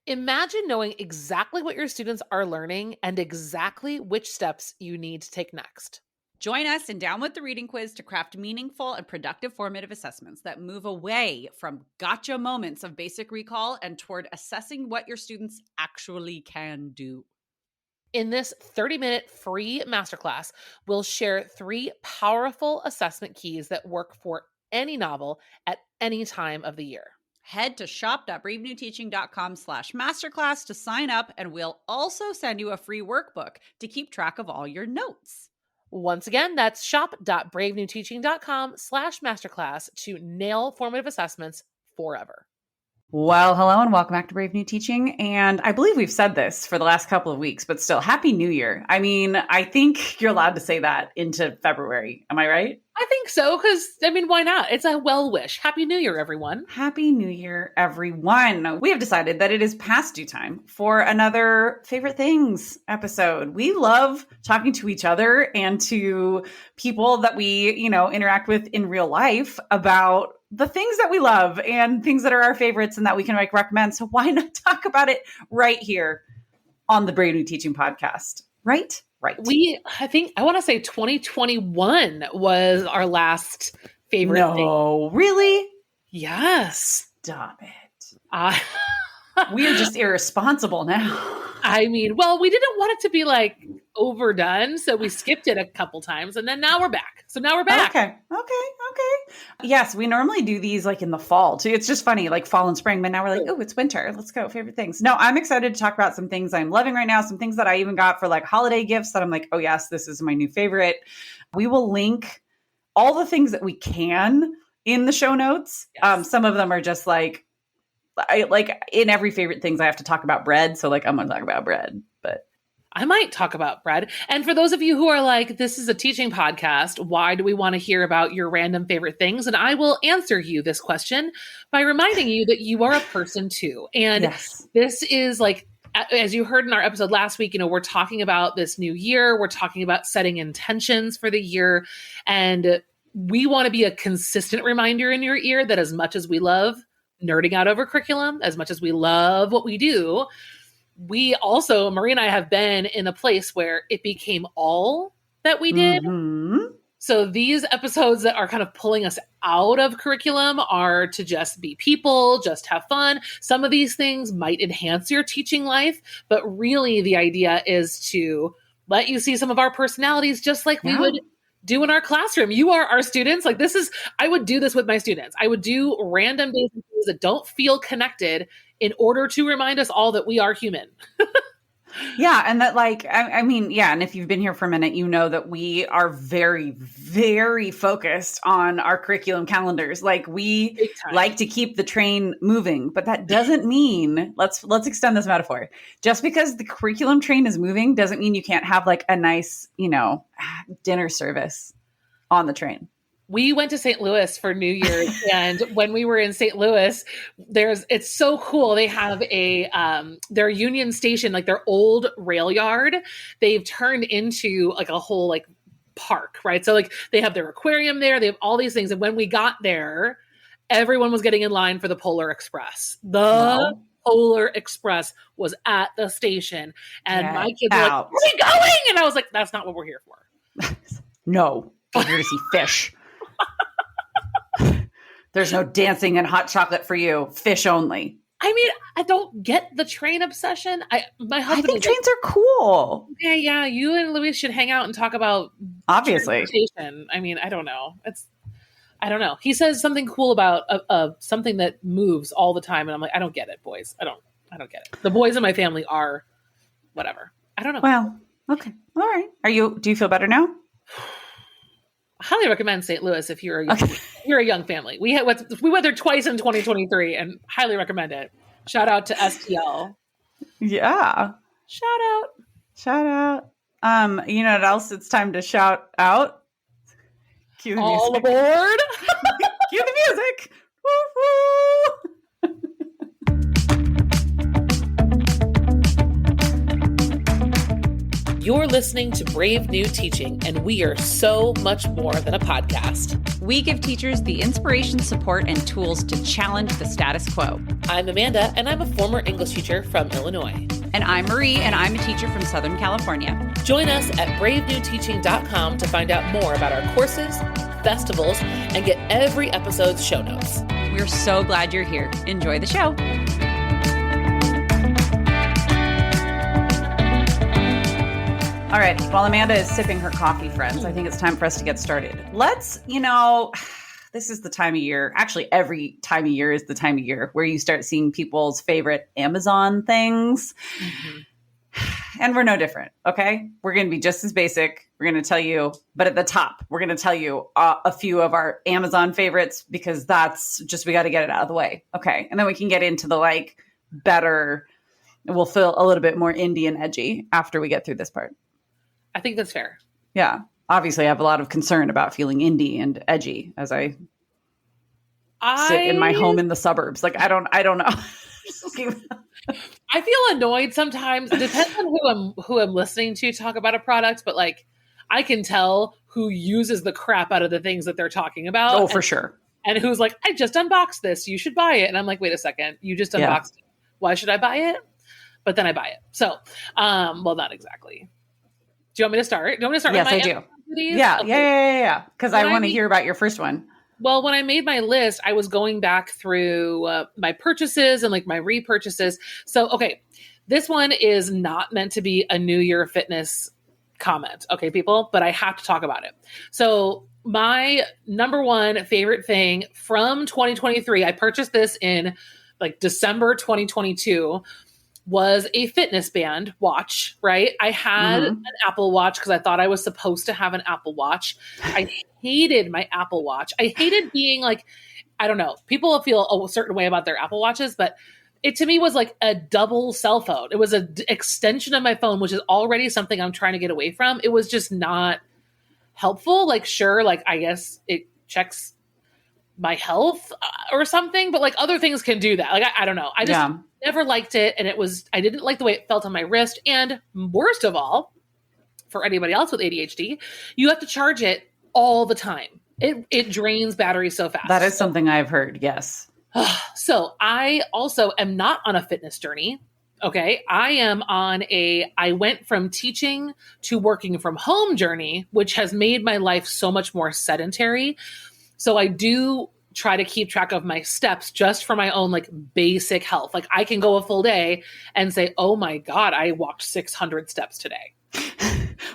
Imagine knowing exactly what your students are learning and exactly which steps you need to take next. Join us in Down with the Reading Quiz to craft meaningful and productive formative assessments that move away from gotcha moments of basic recall and toward assessing what your students actually can do. In this 30-minute free masterclass, we'll share 3 powerful assessment keys that work for any novel at any time of the year. Head to shop.bravenewteaching.com/masterclass to sign up, and we'll also send you a free workbook to keep track of all your notes. Once again, that's shop.bravenewteaching.com/masterclass to nail formative assessments forever. Well, hello and welcome back to Brave New Teaching. And I believe we've said this for the last couple of weeks, but still, Happy New Year. I mean, I think you're allowed to say that into February. Am I right? I think so, because, why not? It's a well wish. Happy New Year, everyone. Happy New Year, everyone. We have decided that it is past due time for another Favorite Things episode. We love talking to each other and to people that we, interact with in real life about the things that we love and things that are our favorites and that we can recommend. So why not talk about it right here on the Brave New Teaching podcast? Right? Right. I want to say 2021 was our last favorite thing. No, really? Yes. Stop it. We are just irresponsible now. We didn't want it to be overdone, so we skipped it a couple times, and then now we're back. Okay. Yes, we normally do these in the fall too. It's just funny, fall and spring, but now we're oh, it's winter. Let's go. Favorite things. No, I'm excited to talk about some things I'm loving right now, some things that I even got for holiday gifts that I'm oh yes, this is my new favorite. We will link all the things that we can in the show notes. Yes. Some of them are just in every favorite things I have to talk about bread. So I'm going to talk about bread, but I might talk about bread. And for those of you who are this is a teaching podcast, why do we want to hear about your random favorite things? And I will answer you this question by reminding you that you are a person too. And yes. This is as you heard in our episode last week, we're talking about this new year. We're talking about setting intentions for the year. And we want to be a consistent reminder in your ear that as much as we love nerding out over curriculum, as much as we love what we do, we also, Marie and I, have been in a place where it became all that we did. Mm-hmm. So these episodes that are kind of pulling us out of curriculum are to just be people, just have fun. Some of these things might enhance your teaching life, but really the idea is to let you see some of our personalities just like we would do in our classroom. You are our students. I would do this with my students. I would do random days that don't feel connected in order to remind us all that we are human. Yeah. And that and if you've been here for a minute, you know that we are very, very focused on our curriculum calendars. We like to keep the train moving, but that doesn't mean, let's extend this metaphor. Just because the curriculum train is moving doesn't mean you can't have a nice, dinner service on the train. We went to St. Louis for New Year's, and when we were in St. Louis, it's so cool. They have their Union Station, their old rail yard, they've turned into a whole park, right? So they have their aquarium there, they have all these things. And when we got there, everyone was getting in line for the Polar Express. Polar Express was at the station, and my kids were where are we going? And I was that's not what we're here for. No, we're here to see fish. There's no dancing and hot chocolate for you. Fish only. I don't get the train obsession. My husband. I think trains are cool. Yeah. You and Louise should hang out and talk about obviously. I don't know. I don't know. He says something cool about something that moves all the time, and I'm I don't get it, boys. I don't get it. The boys in my family are whatever. I don't know. Well, okay, all right. Do you feel better now? I highly recommend St. Louis if you're a young family. We went there twice in 2023 and highly recommend it. Shout out to STL. Yeah. Shout out. You know what else? It's time to shout out. Cue the all music. Aboard. Cue the music. Woo-hoo. You're listening to Brave New Teaching, and we are so much more than a podcast. We give teachers the inspiration, support, and tools to challenge the status quo. I'm Amanda, and I'm a former English teacher from Illinois. And I'm Marie, and I'm a teacher from Southern California. Join us at bravenewteaching.com to find out more about our courses, festivals, and get every episode's show notes. We're so glad you're here. Enjoy the show. All right. While Amanda is sipping her coffee, friends, I think it's time for us to get started. Let's, this is the time of year. Actually, every time of year is the time of year where you start seeing people's favorite Amazon things. Mm-hmm. And we're no different. Okay. We're going to be just as basic. We're going to tell you, but at the top, we're going to tell you a few of our Amazon favorites because that's just, we got to get it out of the way. Okay. And then we can get into the better, we'll feel a little bit more indie and edgy after we get through this part. I think that's fair. Yeah. Obviously, I have a lot of concern about feeling indie and edgy as I sit in my home in the suburbs. I don't know. I feel annoyed sometimes. It depends on who I'm listening to talk about a product, but I can tell who uses the crap out of the things that they're talking about. Oh, for sure. And who's like, I just unboxed this. You should buy it. And I'm like, wait a second. You just unboxed it. Why should I buy it? But then I buy it. So, well, not exactly. Do you want me to start? Do you want me to start yes, with my I do. activities? Yeah, okay. Yeah. Because I want to hear about your first one. Well, when I made my list, I was going back through my purchases and my repurchases. So, okay, this one is not meant to be a New Year fitness comment, okay, people, but I have to talk about it. So my number one favorite thing from 2023, I purchased this in December 2022, was a fitness band watch, right? I had an Apple Watch because I thought I was supposed to have an Apple Watch. I hated my Apple Watch. I hated being I don't know, people feel a certain way about their Apple Watches, but it to me was a double cell phone. It was an extension of my phone, which is already something I'm trying to get away from. It was just not helpful. Sure, I guess it checks my health or something, but other things can do that. I don't know. I just never liked it. And I didn't like the way it felt on my wrist. And worst of all, for anybody else with ADHD, you have to charge it all the time. It drains battery so fast. That is something I've heard. Yes. So I also am not on a fitness journey. Okay. I went from teaching to working from home journey, which has made my life so much more sedentary. So I do try to keep track of my steps just for my own basic health. I can go a full day and say, oh my God, I walked 600 steps today.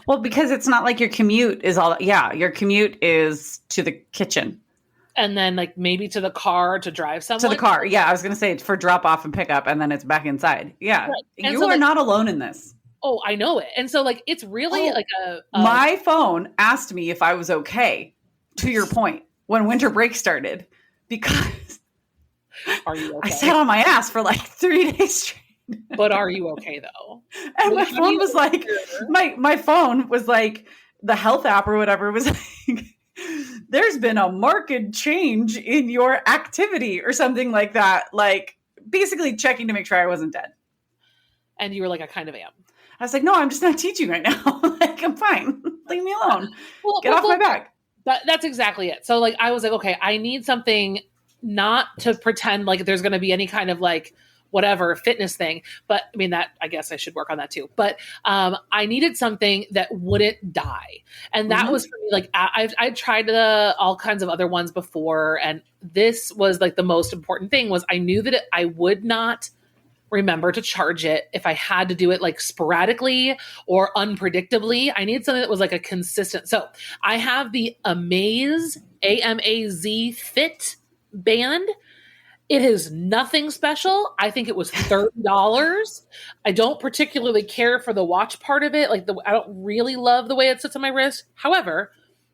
Well, because it's not your commute is your commute is to the kitchen. And then maybe to the car to drive somewhere. To the car. Yeah. I was going to say it's for drop off and pick up and then it's back inside. Yeah. Right. You are not alone in this. Oh, I know it. And so it's really my phone asked me if I was okay, to your point, when winter break started, because are you okay? I sat on my ass for 3 days straight. But are you okay though? And my phone was my phone was the health app or whatever was there's been a marked change in your activity or something like that. Basically checking to make sure I wasn't dead. And you were I kind of am. I was no, I'm just not teaching right now. I'm fine. Leave me alone. Get off my back. That's exactly it. So I was okay, I need something not to pretend there's going to be any kind of whatever fitness thing. But I mean that, I guess I should work on that too. But I needed something that wouldn't die. And that was for me, I tried all kinds of other ones before. And this was the most important thing was I knew that I would not remember to charge it if I had to do it sporadically or unpredictably. I need something that was a consistent. So I have the Amaze, AMAZ Fit band. It is nothing special. I think it was $30. I don't particularly care for the watch part of it. I don't really love the way it sits on my wrist. However,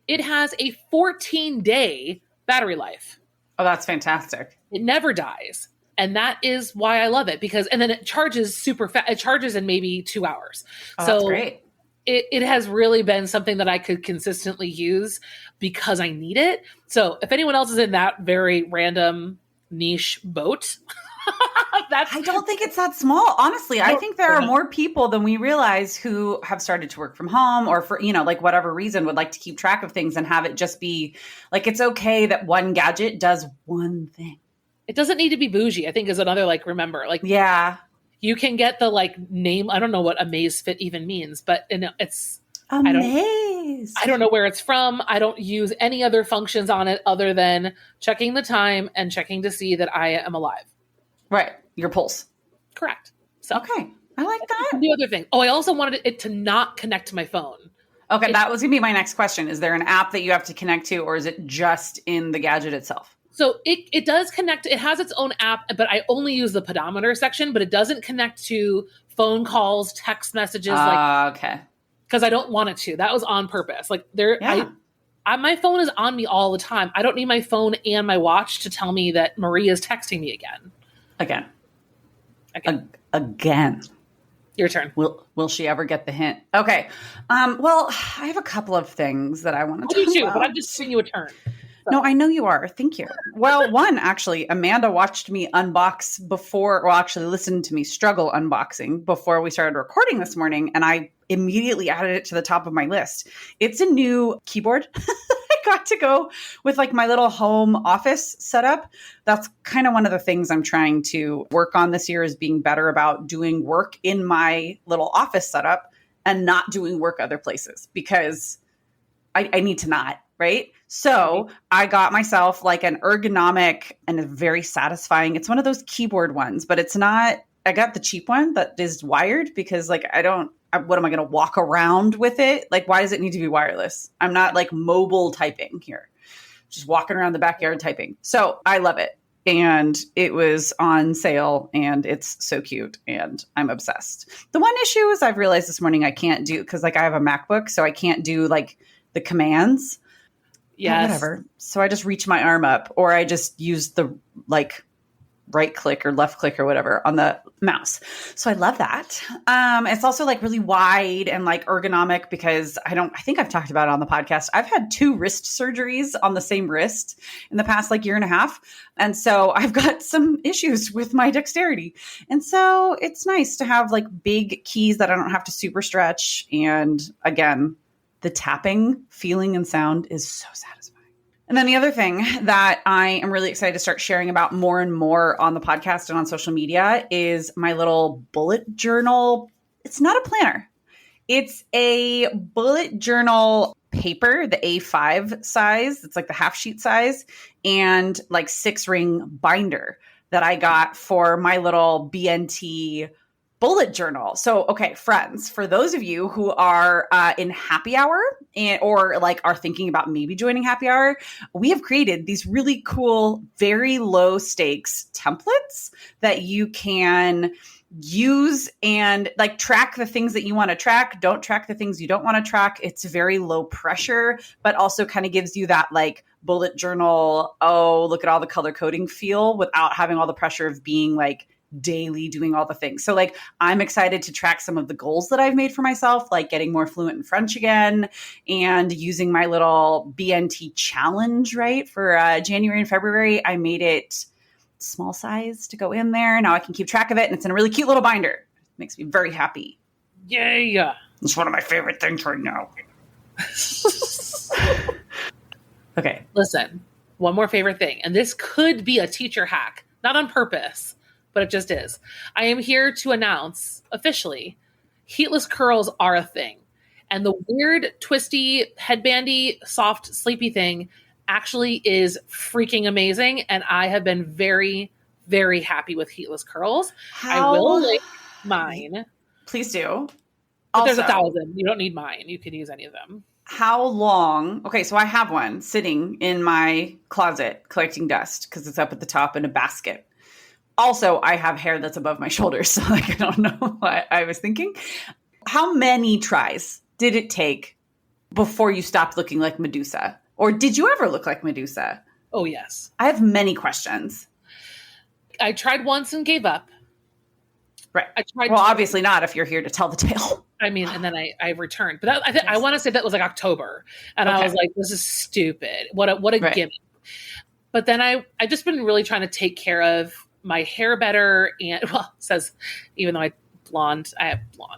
it has a 14-day battery life. Oh, that's fantastic. It never dies. And that is why I love it and then it charges super fast. It charges in maybe 2 hours. Oh, that's great. It has really been something that I could consistently use because I need it. So if anyone else is in that very random niche boat, I don't think it's that small. Honestly, I think there are more people than we realize who have started to work from home or for, like whatever reason would like to keep track of things and have it just be like, it's okay that one gadget does one thing. It doesn't need to be bougie, I think is another, like, remember, like, yeah, you can get the like name. I don't know what Amazfit even means, but it's, Amaze. I don't know where it's from. I don't use any other functions on it other than checking the time and checking to see that I am alive. Right. Your pulse. Correct. So, okay. I like that. The other thing. Oh, I also wanted it to not connect to my phone. Okay. That was going to be my next question. Is there an app that you have to connect to, or is it just in the gadget itself? So it does connect. It has its own app, but I only use the pedometer section, but it doesn't connect to phone calls, text messages. Okay. Because I don't want it to. That was on purpose. Like my phone is on me all the time. I don't need my phone and my watch to tell me that Maria is texting me again. Again. Your turn. Will she ever get the hint? Okay. Well, I have a couple of things that I want to talk about. But I'm just giving you a turn. So. No, I know you are. Thank you. Well, one, actually, Amanda watched me unbox listened to me struggle unboxing before we started recording this morning, and I immediately added it to the top of my list. It's a new keyboard. I got to go with like my little home office setup. That's kind of one of the things I'm trying to work on this year, is being better about doing work in my little office setup and not doing work other places, because I need to not. Right. So I got myself like an ergonomic and a very satisfying. It's one of those keyboard ones, but it's not. I got the cheap one that is wired because like what am I going to walk around with it? Like, why does it need to be wireless? I'm not like mobile typing here, just walking around the backyard typing. So I love it. And it was on sale and it's so cute and I'm obsessed. The one issue is I've realized this morning I can't do, because like I have a MacBook, so I can't do like the commands. Yes. Whatever. So I just reach my arm up, or I just use the like right click or left click or whatever on the mouse. So I love that. It's also like really wide and like ergonomic, because I think I've talked about it on the podcast. I've had 2 wrist surgeries on the same wrist in the past like year and a half. And so I've got some issues with my dexterity. And so it's nice to have like big keys that I don't have to super stretch. And again, the tapping, feeling, and sound is so satisfying. And then the other thing that I am really excited to start sharing about more and more on the podcast and on social media is my little bullet journal. It's not a planner. It's a bullet journal paper, the A5 size. It's like the half sheet size, and like 6-ring binder that I got for my little BNT bullet journal. So, okay, friends, for those of you who are in happy hour or like are thinking about maybe joining happy hour, we have created these really cool, very low stakes templates that you can use and like track the things that you want to track. Don't track the things you don't want to track. It's very low pressure, but also kind of gives you that like bullet journal, oh, look at all the color coding feel without having all the pressure of being like daily doing all the things. So like I'm excited to track some of the goals that I've made for myself, like getting more fluent in French again and using my little BNT challenge, right? For January and February, I made it small size to go in there. Now I can keep track of it, and it's in a really cute little binder. It makes me very happy. Yeah. It's one of my favorite things right now. Okay. Listen, one more favorite thing, and this could be a teacher hack, not on purpose, but it just is. I am here to announce officially, heatless curls are a thing. And the weird, twisty, headbandy, soft, sleepy thing actually is freaking amazing. And I have been very, very happy with heatless curls. I will link mine. Please do. But there's 1,000. You don't need mine. You can use any of them. How long? Okay, so I have one sitting in my closet collecting dust because it's up at the top in a basket. Also, I have hair that's above my shoulders, so like I don't know what I was thinking. How many tries did it take before you stopped looking like Medusa? Or did you ever look like Medusa? Oh, yes. I have many questions. I tried once and gave up. Right. Well, obviously not if you're here to tell the tale. I mean, and then I returned. But I want to say that was like October. And I was like, this is stupid. What a gimmick. But then I just been really trying to take care of my hair better. And well, it says, even though I have blonde.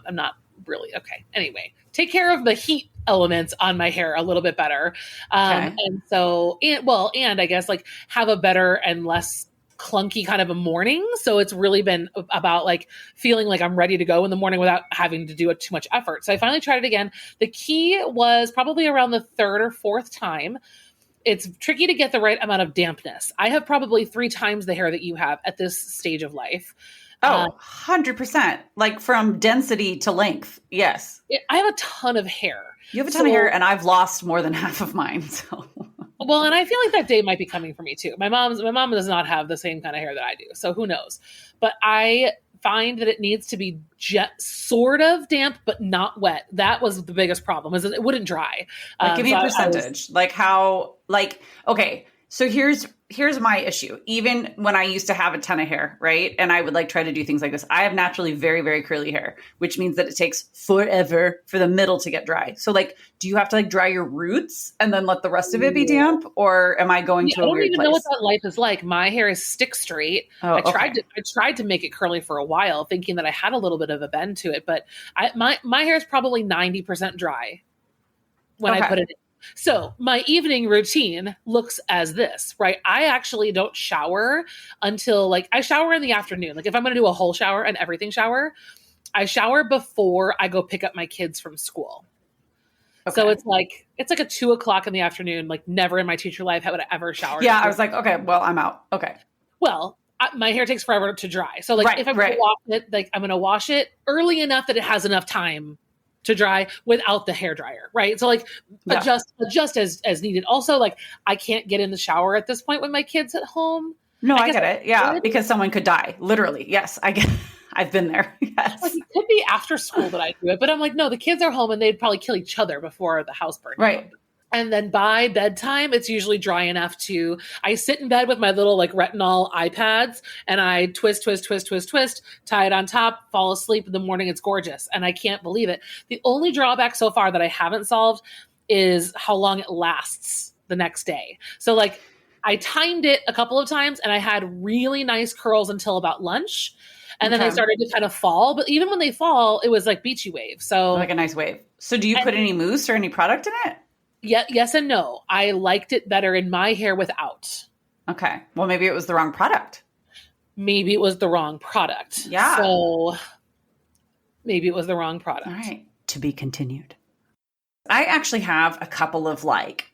I'm not really okay. Anyway, take care of the heat elements on my hair a little bit better. Okay. And so, and I guess like have a better and less clunky kind of a morning. So it's really been about like feeling like I'm ready to go in the morning without having to do too much effort. So I finally tried it again. The key was probably around the third or fourth time. It's tricky to get the right amount of dampness. I have probably 3 times the hair that you have at this stage of life. Oh, 100%. Like from density to length. Yes. I have a ton of hair. You have a ton of hair and I've lost more than half of mine. So well, and I feel like that day might be coming for me too. My mom does not have the same kind of hair that I do. So who knows? But I find that it needs to be sort of damp, but not wet. That was the biggest problem, is that it wouldn't dry. Like, give me a percentage. Okay. So here's my issue. Even when I used to have a ton of hair, right? And I would like try to do things like this. I have naturally very, very curly hair, which means that it takes forever for the middle to get dry. So like, do you have to like dry your roots and then let the rest of it be damp? Or am I going to a weird place? I don't even know what that life is like. My hair is stick straight. I tried to make it curly for a while, thinking that I had a little bit of a bend to it, but my hair is probably 90% dry when I put it in. So my evening routine looks as this, right? I actually don't shower until like I shower in the afternoon. Like if I'm going to do a whole shower and everything shower, I shower before I go pick up my kids from school. Okay. So it's like a 2:00 in the afternoon, like never in my teacher life would I ever shower. Yeah. I was like, okay, well, I'm out. Okay. Well, my hair takes forever to dry. So like if I'm going to wash it, like I'm going to wash it early enough that it has enough time to dry without the hair dryer, right? So like adjust as needed. Also, like I can't get in the shower at this point when my kid's at home. No, I get it. Yeah, because someone could die. Literally. Yes, I get. I've been there. Yes. Like, it could be after school that I do it, but I'm like, no, the kids are home and they'd probably kill each other before the house burned right down. And then by bedtime, it's usually dry enough I sit in bed with my little like retinol iPads and I twist, tie it on top, fall asleep in the morning. It's gorgeous. And I can't believe it. The only drawback so far that I haven't solved is how long it lasts the next day. So like I timed it a couple of times and I had really nice curls until about lunch. And then they started to kind of fall. But even when they fall, it was like beachy wave. So like a nice wave. So do you put any mousse or any product in it? Yeah, yes and no. I liked it better in my hair without. Okay. Well, maybe it was the wrong product. Maybe it was the wrong product. Yeah. So maybe it was the wrong product. All right. To be continued. I actually have a couple of like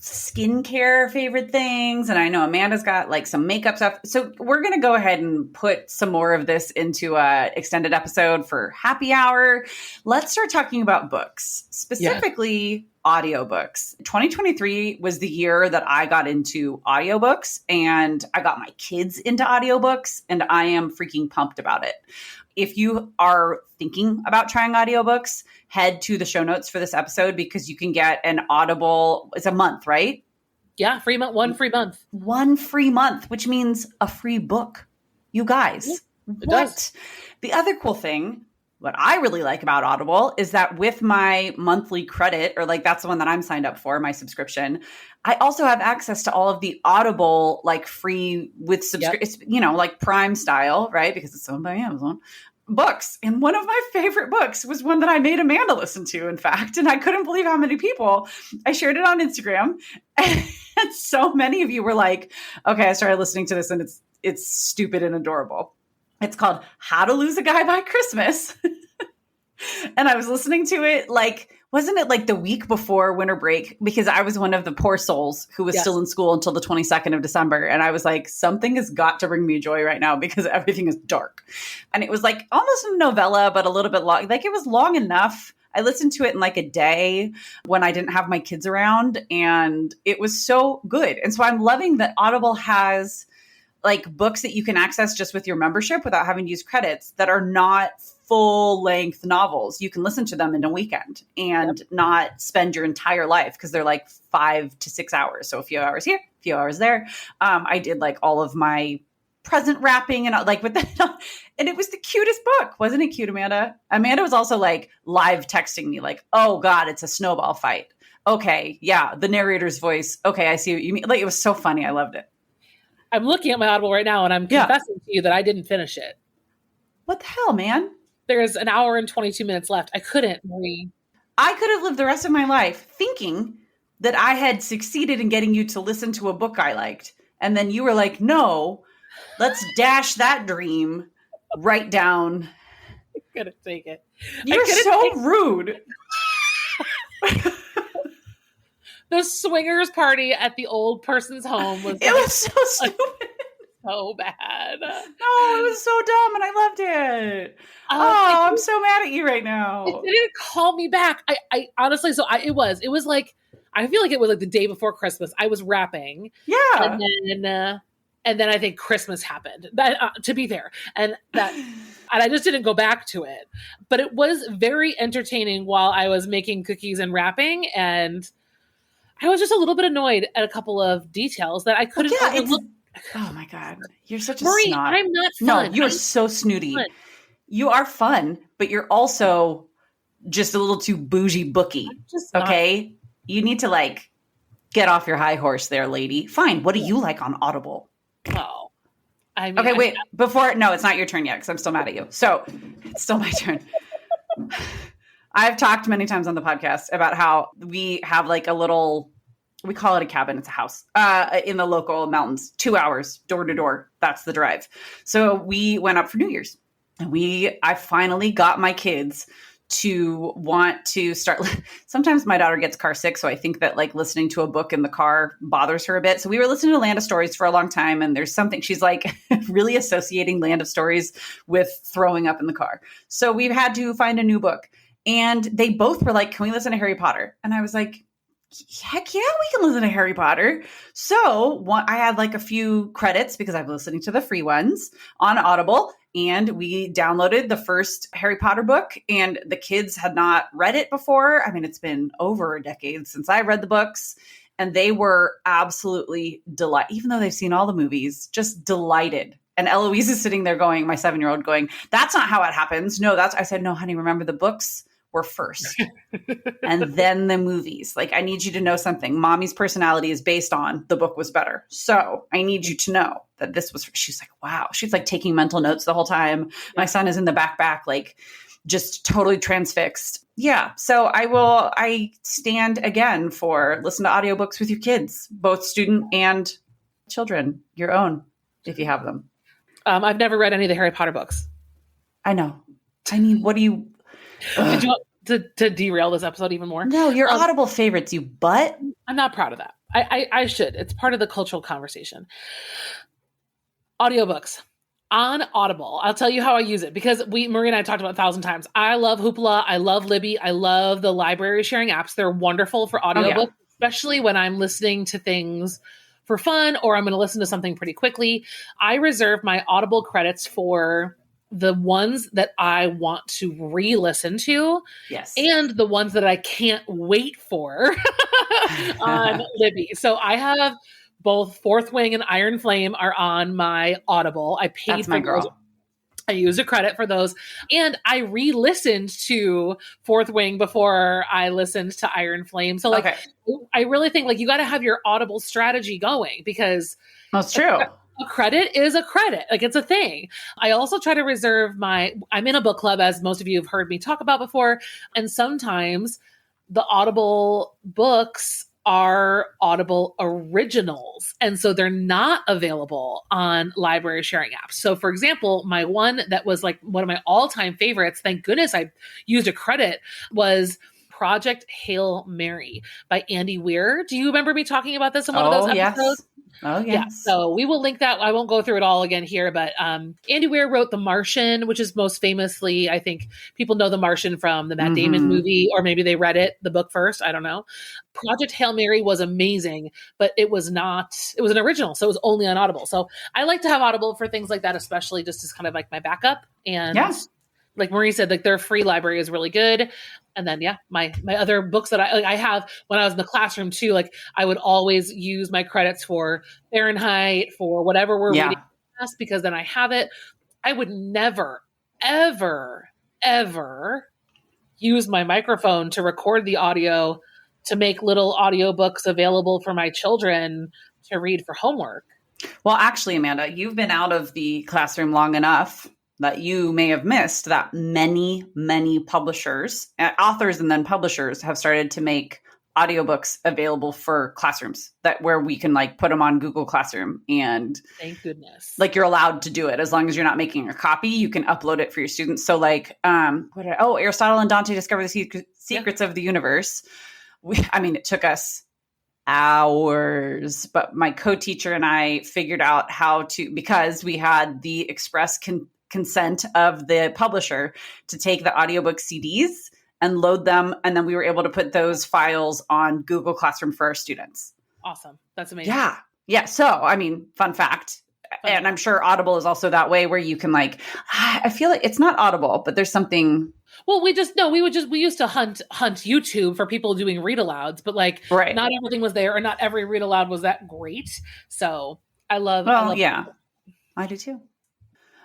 skincare favorite things. And I know Amanda's got like some makeup stuff. So we're going to go ahead and put some more of this into a extended episode for happy hour. Let's start talking about books, specifically audiobooks. 2023 was the year that I got into audiobooks and I got my kids into audiobooks and I am freaking pumped about it. If you are thinking about trying audiobooks, head to the show notes for this episode because you can get an Audible. It's a month, right? Yeah, free month, one free month. One free month, which means a free book. You guys, what? The other cool thing, what I really like about Audible is that with my monthly credit, or like that's the one that I'm signed up for, my subscription, I also have access to all of the Audible like free with subscription, it's, like Prime style, right? Because it's owned by Amazon. Books. And one of my favorite books was one that I made Amanda listen to, in fact. And I couldn't believe how many people I shared it on Instagram. And so many of you were like, okay, I started listening to this and it's stupid and adorable. It's called How to Lose a Guy by Christmas. And I was listening to it like, wasn't it like the week before winter break? Because I was one of the poor souls who was still in school until the 22nd of December. And I was like, something has got to bring me joy right now because everything is dark. And it was like almost a novella, but a little bit long. Like it was long enough. I listened to it in like a day when I didn't have my kids around and it was so good. And so I'm loving that Audible has like books that you can access just with your membership without having to use credits that are not full length novels. You can listen to them in a weekend and not spend your entire life because they're like 5 to 6 hours. So a few hours here, a few hours there. I did like all of my present wrapping and like with that. And it was the cutest book. Wasn't it cute, Amanda? Amanda was also like live texting me like, oh God, it's a snowball fight. Okay. Yeah. The narrator's voice. Okay. I see what you mean. Like it was so funny. I loved it. I'm looking at my Audible right now and I'm confessing to you that I didn't finish it. What the hell, man? There's an hour and 22 minutes left. I couldn't, Marie. I could have lived the rest of my life thinking that I had succeeded in getting you to listen to a book I liked. And then you were like, no, let's dash that dream right down. I couldn't take it. You're so rude. The swingers party at the old person's home was so stupid. So bad. No, it was so dumb and I loved it. I'm so mad at you right now. It didn't call me back. I honestly, it was like, I feel like it was like the day before Christmas. I was wrapping. Yeah. And then I think Christmas happened, to be fair. And I just didn't go back to it. But it was very entertaining while I was making cookies and wrapping. And I was just a little bit annoyed at a couple of details that I couldn't overlook. Oh my God. You're such a Marie, snot. I'm not fun. No, you're so snooty. Fun. You are fun, but you're also just a little too bougie booky. Okay? You need to like get off your high horse there, lady. Fine. What do you like on Audible? Oh. I mean, okay, wait. No, it's not your turn yet because I'm still mad at you. So it's still my turn. I've talked many times on the podcast about how we have like a little, we call it a cabin. It's a house in the local mountains, 2 hours door to door. That's the drive. So we went up for New Year's and I finally got my kids to want to start. Sometimes my daughter gets car sick. So I think that like listening to a book in the car bothers her a bit. So we were listening to Land of Stories for a long time. And there's something she's like really associating Land of Stories with throwing up in the car. So we've had to find a new book. And they both were like, can we listen to Harry Potter? And I was like, heck yeah, we can listen to Harry Potter. So I had like a few credits because I was listening to the free ones on Audible. And we downloaded the first Harry Potter book. And the kids had not read it before. I mean, it's been over a decade since I read the books. And they were absolutely delighted, even though they've seen all the movies, just delighted. And Eloise is sitting there going, my 7-year-old going, that's not how it happens. No, I said, no, honey, remember the books were first and then the movies. Like, I need you to know something. Mommy's personality is based on the book was better. So I need you to know that this was, she's like, wow. She's like taking mental notes the whole time. My son is in the back, like just totally transfixed. Yeah. So I stand again for listen to audiobooks with your kids, both student and children, your own, if you have them. I've never read any of the Harry Potter books. I know. I mean, what do you... Did you want to derail this episode even more? No, your Audible favorites, you butt. I'm not proud of that. I should. It's part of the cultural conversation. Audiobooks on Audible. I'll tell you how I use it because Marie and I talked about 1,000 times. I love Hoopla. I love Libby. I love the library sharing apps. They're wonderful for audiobooks, especially when I'm listening to things for fun or I'm going to listen to something pretty quickly. I reserve my Audible credits for the ones that I want to re-listen to. Yes. And the ones that I can't wait for on Libby. So I have both Fourth Wing and Iron Flame are on my Audible. I paid That's for my those. girl. I used a credit for those. And I re-listened to Fourth Wing before I listened to Iron Flame. So like, I really think like you got to have your Audible strategy going because that's true. A credit is a credit. Like it's a thing. I also try to reserve I'm in a book club, as most of you have heard me talk about before. And sometimes the Audible books are Audible originals. And so they're not available on library sharing apps. So for example, my one that was like one of my all-time favorites, thank goodness I used a credit, was Project Hail Mary by Andy Weir. Do you remember me talking about this in one of those episodes? Yes. Oh, yes. Yeah, so we will link that. I won't go through it all again here, but Andy Weir wrote The Martian, which is most famously, I think people know The Martian from the Matt Damon movie, or maybe they read the book first. I don't know. Project Hail Mary was amazing, but it was an original. So it was only on Audible. So I like to have Audible for things like that, especially just as kind of like my backup. And like Marie said, like their free library is really good. And then, my other books that I have when I was in the classroom too, like I would always use my credits for Fahrenheit, for whatever we're reading because then I have it. I would never, ever, ever use my microphone to record the audio to make little audiobooks available for my children to read for homework. Well, actually, Amanda, you've been out of the classroom long enough that you may have missed that many, many publishers, authors and then publishers have started to make audiobooks available for classrooms that where we can like put them on Google Classroom, and Thank goodness. like you're allowed to do it as long as you're not making a copy. You can upload it for your students. So like, Aristotle and Dante discover the secrets of the universe. It took us hours, but my co-teacher and I figured out how to, because we had the express consent of the publisher to take the audiobook CDs and load them. And then we were able to put those files on Google Classroom for our students. Awesome. That's amazing. Yeah. Yeah. So, fun fact. And I'm sure Audible is also that way where you can like, I feel like it's not Audible, but there's something. Well, we used to hunt YouTube for people doing read alouds, but like Right. not everything was there, or not every read aloud was that great. So I love yeah, I do too.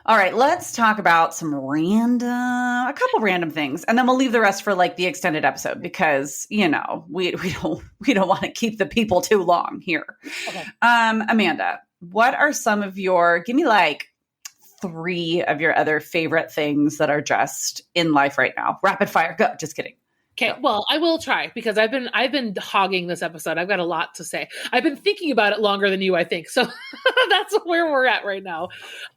All right, let's talk about a couple random things, and then we'll leave the rest for like the extended episode because, we don't want to keep the people too long here. Okay. Amanda, what are some of give me like 3 of your other favorite things that are just in life right now? Rapid fire, go. Just kidding. Okay, well, I will try because I've been hogging this episode. I've got a lot to say. I've been thinking about it longer than you, I think. So that's where we're at right now.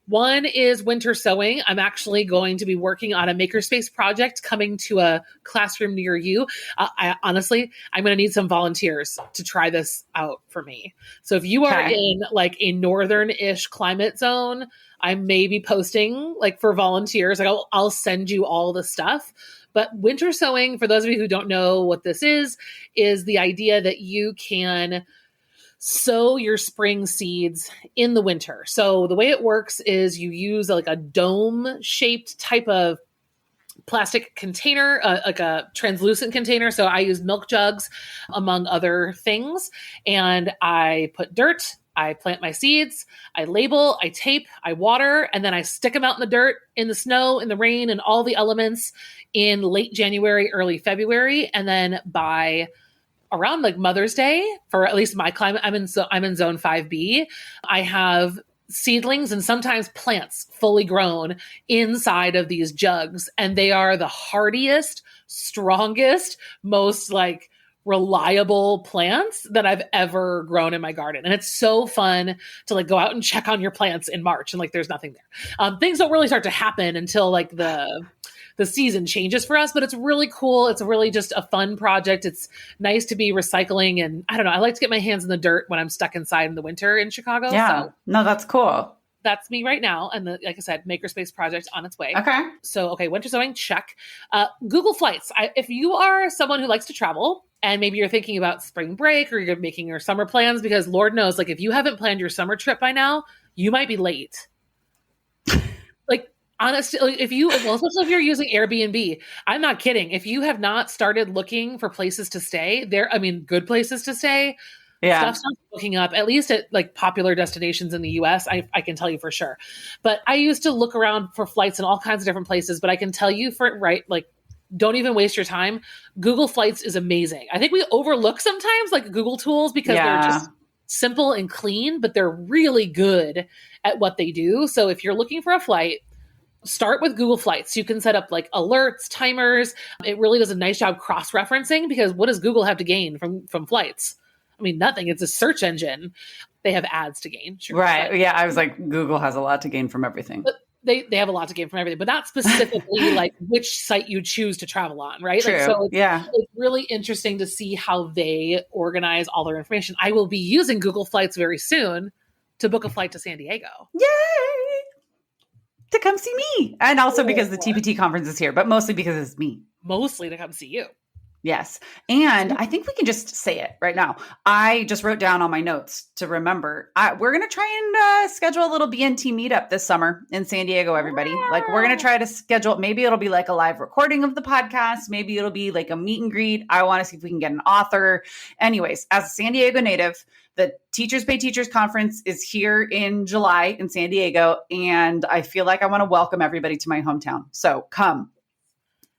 One is winter sewing. I'm actually going to be working on a makerspace project coming to a classroom near you. I'm going to need some volunteers to try this out for me. So if you are in like a northern-ish climate zone, I may be posting like for volunteers. Like I'll send you all the stuff. But winter sewing, for those of you who don't know what this is the idea that you can sow your spring seeds in the winter. So the way it works is you use like a dome-shaped type of plastic container, like a translucent container. So I use milk jugs, among other things. And I put dirt, I plant my seeds, I label, I tape, I water, and then I stick them out in the dirt, in the snow, in the rain, and all the elements in late January, early February. And then by around like Mother's Day, for at least my climate, I'm in zone 5B. I have seedlings and sometimes plants fully grown inside of these jugs. And they are the hardiest, strongest, most like reliable plants that I've ever grown in my garden. And it's so fun to like go out and check on your plants in March and like there's nothing there. Things don't really start to happen until like the season changes for us, but it's really cool. It's really just a fun project. It's nice to be recycling. And I don't know, I like to get my hands in the dirt when I'm stuck inside in the winter in Chicago. Yeah. So no, that's cool. That's me right now. And like I said, Makerspace project on its way. Okay. So, winter sewing, check. Google Flights. If you are someone who likes to travel and maybe you're thinking about spring break or you're making your summer plans, because Lord knows, like if you haven't planned your summer trip by now, you might be late. Like, honestly, especially if you're using Airbnb, I'm not kidding. If you have not started looking for places to stay good places to stay, stuff starts looking up, at least at like popular destinations in the US. I can tell you for sure. But I used to look around for flights in all kinds of different places, but I can tell you don't even waste your time. Google Flights is amazing. I think we overlook sometimes like Google tools because they're just simple and clean, but they're really good at what they do. So if you're looking for a flight, start with Google Flights. You can set up like alerts, timers. It really does a nice job cross-referencing, because what does Google have to gain from flights? I mean, nothing. It's a search engine. They have ads to gain. Sure, right. Yeah. I was like, Google has a lot to gain from everything. But they have a lot to gain from everything, but not specifically like which site you choose to travel on, right? True. Like, so it's really interesting to see how they organize all their information. I will be using Google Flights very soon to book a flight to San Diego. Yay! To come see me. And also because the TPT conference is here, but mostly because it's me. Mostly to come see you. Yes. And I think we can just say it right now. I just wrote down on my notes to remember. We're going to try and schedule a little BNT meetup this summer in San Diego, everybody. Like we're going to try to schedule, maybe it'll be like a live recording of the podcast. Maybe it'll be like a meet and greet. I want to see if we can get an author. Anyways, as a San Diego native, the Teachers Pay Teachers Conference is here in July in San Diego. And I feel like I want to welcome everybody to my hometown. So come.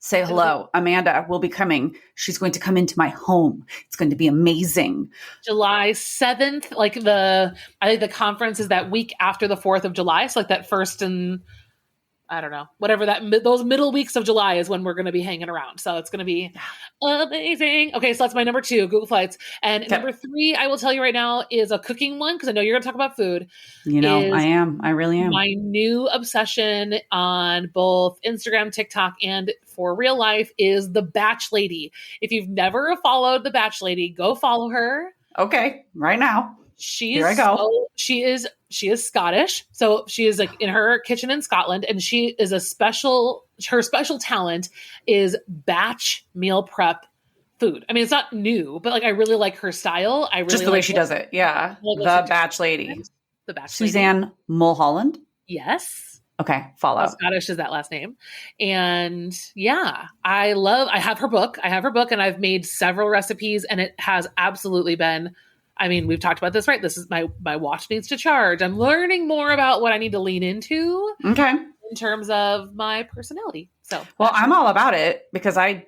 Say hello. Amanda will be coming. She's going to come into my home. It's going to be amazing. July 7th, like I think the conference is that week after the 4th of July. So like that first and I don't know, whatever those middle weeks of July is when we're going to be hanging around. So it's going to be amazing. Okay. So that's my number 2, Google Flights. And number 3, I will tell you right now, is a cooking one. Cause I know you're going to talk about food. You know, I am. I really am. My new obsession on both Instagram, TikTok, and for real life is the Batch Lady. If you've never followed the Batch Lady, go follow her. Okay. Right now. Here I go. She is Scottish. So she is like in her kitchen in Scotland, and she is her special talent is batch meal prep food. I mean, it's not new, but like, I really like her style. I really just the way she does it. Yeah. The Batch Lady. The Batch Suzanne Lady. Mulholland. Yes. Okay. Follow. How Scottish is that last name? And yeah, I have her book. And I've made several recipes, and it has absolutely been, I mean, we've talked about this, right? This is my watch needs to charge. I'm learning more about what I need to lean into. Okay. In terms of my personality. So, well, I'm all about it because I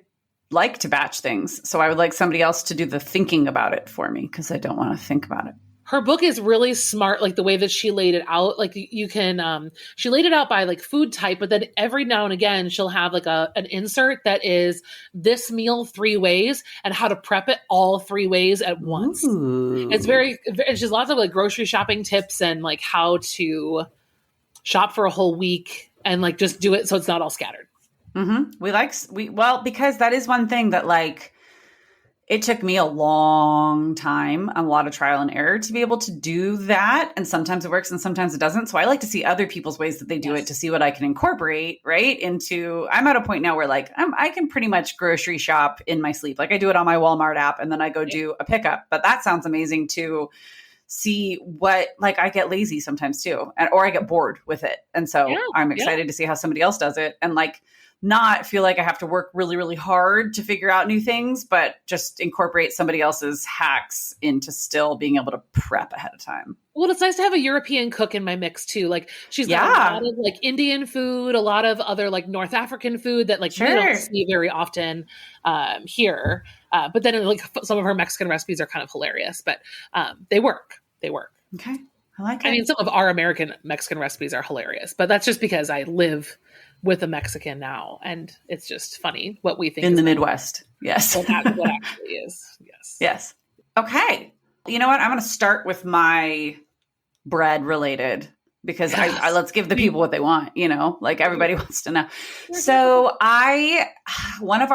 like to batch things. So I would like somebody else to do the thinking about it for me because I don't want to think about it. Her book is really smart, like the way that she laid it out. Like you can, she laid it out by like food type, but then every now and again she'll have like an insert that is this meal 3 ways and how to prep it all 3 ways at once. Ooh. It's just lots of like grocery shopping tips and like how to shop for a whole week and like just do it so it's not all scattered. Mm-hmm. Well, because that is one thing that like, it took me a long time, a lot of trial and error to be able to do that. And sometimes it works and sometimes it doesn't. So I like to see other people's ways that they do it to see what I can incorporate right into. I'm at a point now where like I can pretty much grocery shop in my sleep. Like I do it on my Walmart app and then I go do a pickup. But that sounds amazing to see what, like I get lazy sometimes too, or I get bored with it. And so I'm excited to see how somebody else does it and like not feel like I have to work really, really hard to figure out new things, but just incorporate somebody else's hacks into still being able to prep ahead of time. Well, it's nice to have a European cook in my mix too. Like she's got a lot of like Indian food, a lot of other like North African food that like we don't see very often here. But then like some of her Mexican recipes are kind of hilarious, but they work. Okay. I like it. I mean, some of our American Mexican recipes are hilarious, but that's just because I live with a Mexican now. And it's just funny what we think in the Midwest. Yes. What actually is. Yes. Okay. You know what? I'm going to start with my bread related because I let's give the people what they want, you know, like everybody wants to know. So I want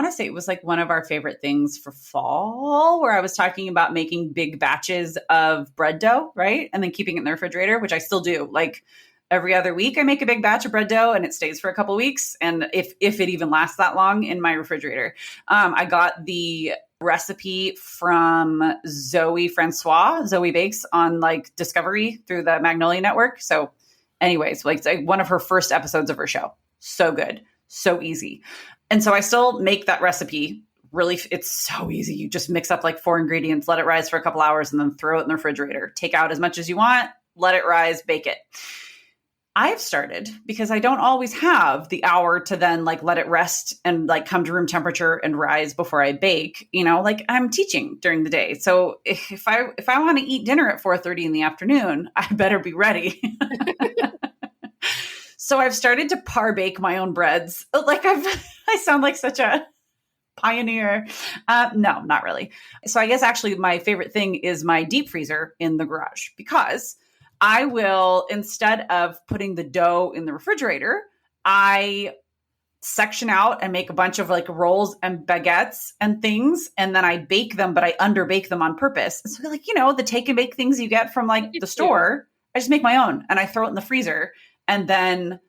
to say it was like one of our favorite things for fall where I was talking about making big batches of bread dough, right? And then keeping it in the refrigerator, which I still do. Like every other week I make a big batch of bread dough and it stays for a couple of weeks. And if it even lasts that long in my refrigerator, I got the recipe from Zoe Bakes on like Discovery through the Magnolia Network. So anyways, like one of her first episodes of her show. So good. So easy. And so I still make that recipe. Really, it's so easy. You just mix up like 4 ingredients, let it rise for a couple hours, and then throw it in the refrigerator. Take out as much as you want, let it rise, bake it. I've started because I don't always have the hour to then like let it rest and like come to room temperature and rise before I bake. You know, like I'm teaching during the day. So if I want to eat dinner at 4:30 in the afternoon, I better be ready. So I've started to par bake my own breads. Like I sound like such a pioneer. No, not really. So I guess actually my favorite thing is my deep freezer in the garage because I will, instead of putting the dough in the refrigerator, I section out and make a bunch of like rolls and baguettes and things. And then I bake them, but I underbake them on purpose. So like, you know, the take and bake things you get from like the store, I just make my own and I throw it in the freezer. And then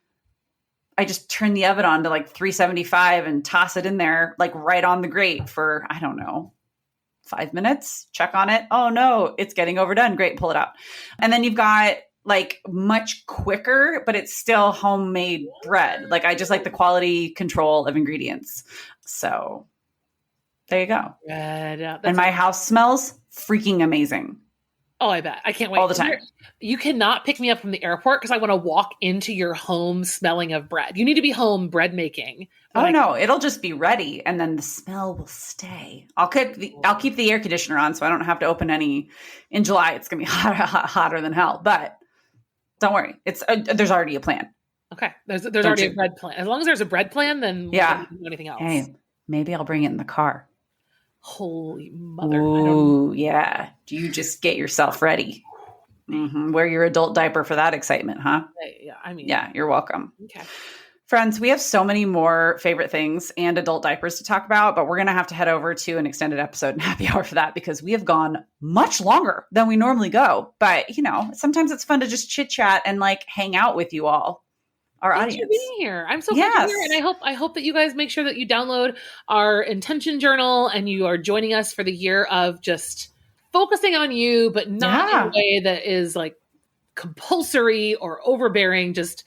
I just turn the oven on to like 375 and toss it in there, like right on the grate for, I don't know, 5 minutes, check on it. Oh no, it's getting overdone. Great. Pull it out. And then you've got like much quicker, but it's still homemade bread. Like I just like the quality control of ingredients. So there you go. And my house smells freaking amazing. Oh, I bet. I can't wait. All the time. You cannot pick me up from the airport because I want to walk into your home smelling of bread. You need to be home bread making. Oh no, it'll just be ready, and then the smell will stay. I'll keep the air conditioner on, so I don't have to open any. In July, it's gonna be hotter than hell. But don't worry, there's already a plan. Okay, there's already a bread plan. As long as there's a bread plan, then we don't do anything else. Hey, maybe I'll bring it in the car. Holy mother! Ooh, yeah. Do you just get yourself ready? Mm-hmm. Wear your adult diaper for that excitement, huh? Yeah, I mean, yeah, you're welcome. Okay. Friends, we have so many more favorite things and adult diapers to talk about, but we're going to have to head over to an extended episode and happy hour for that because we have gone much longer than we normally go. But, sometimes it's fun to just chit chat and like hang out with you all, our audience. Thanks for being here. I'm so glad you're here. And I hope that you guys make sure that you download our intention journal and you are joining us for the year of just focusing on you, but not in a way that is like compulsory or overbearing. Just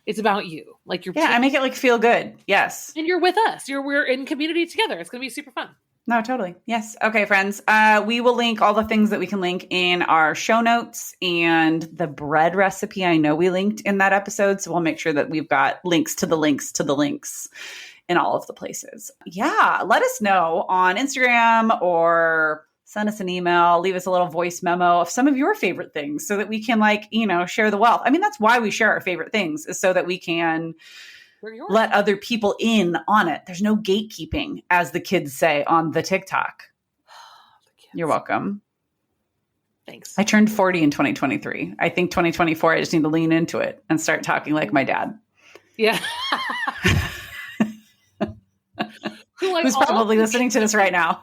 it's about you. Like I make it like feel good. Yes. And you're with us. We're in community together. It's going to be super fun. No, totally. Yes. Okay, friends. We will link all the things that we can link in our show notes and the bread recipe. I know we linked in that episode, so we'll make sure that we've got links to the links to the links in all of the places. Yeah. Let us know on Instagram or send us an email, leave us a little voice memo of some of your favorite things so that we can share the wealth. I mean, that's why we share our favorite things, is so that we can let other people in on it. There's no gatekeeping, as the kids say on the TikTok. You're welcome. Thanks. I turned 40 in 2023. I think 2024, I just need to lean into it and start talking like my dad. Yeah. Who's probably listening to this right now.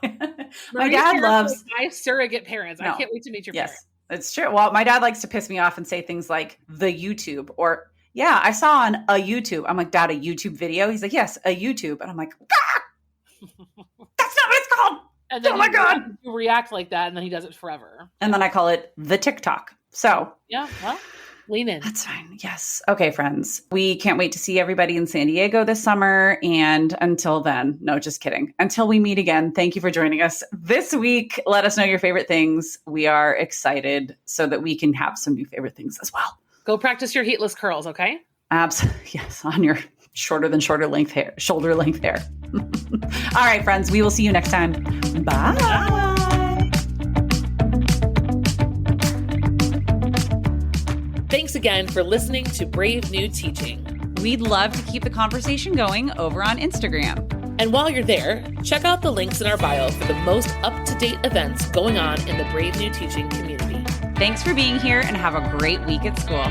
My dad loves my surrogate parents. I can't wait to meet your parents. Yes, it's true. Well, my dad likes to piss me off and say things like the YouTube or, I saw on a YouTube. I'm like, Dad, a YouTube video? He's like, yes, a YouTube. And I'm like, that's not what it's called. And then oh my God. You react like that and then he does it forever. And then I call it the TikTok. So yeah, well, lean in. That's fine. Yes. Okay, friends. We can't wait to see everybody in San Diego this summer. And until then, no, just kidding. Until we meet again, thank you for joining us this week. Let us know your favorite things. We are excited so that we can have some new favorite things as well. Go practice your heatless curls, okay? Absolutely. Yes. On your shoulder length hair. All right, friends. We will see you next time. Bye. Thanks again for listening to Brave New Teaching. We'd love to keep the conversation going over on Instagram. And while you're there, check out the links in our bio for the most up-to-date events going on in the Brave New Teaching community. Thanks for being here and have a great week at school.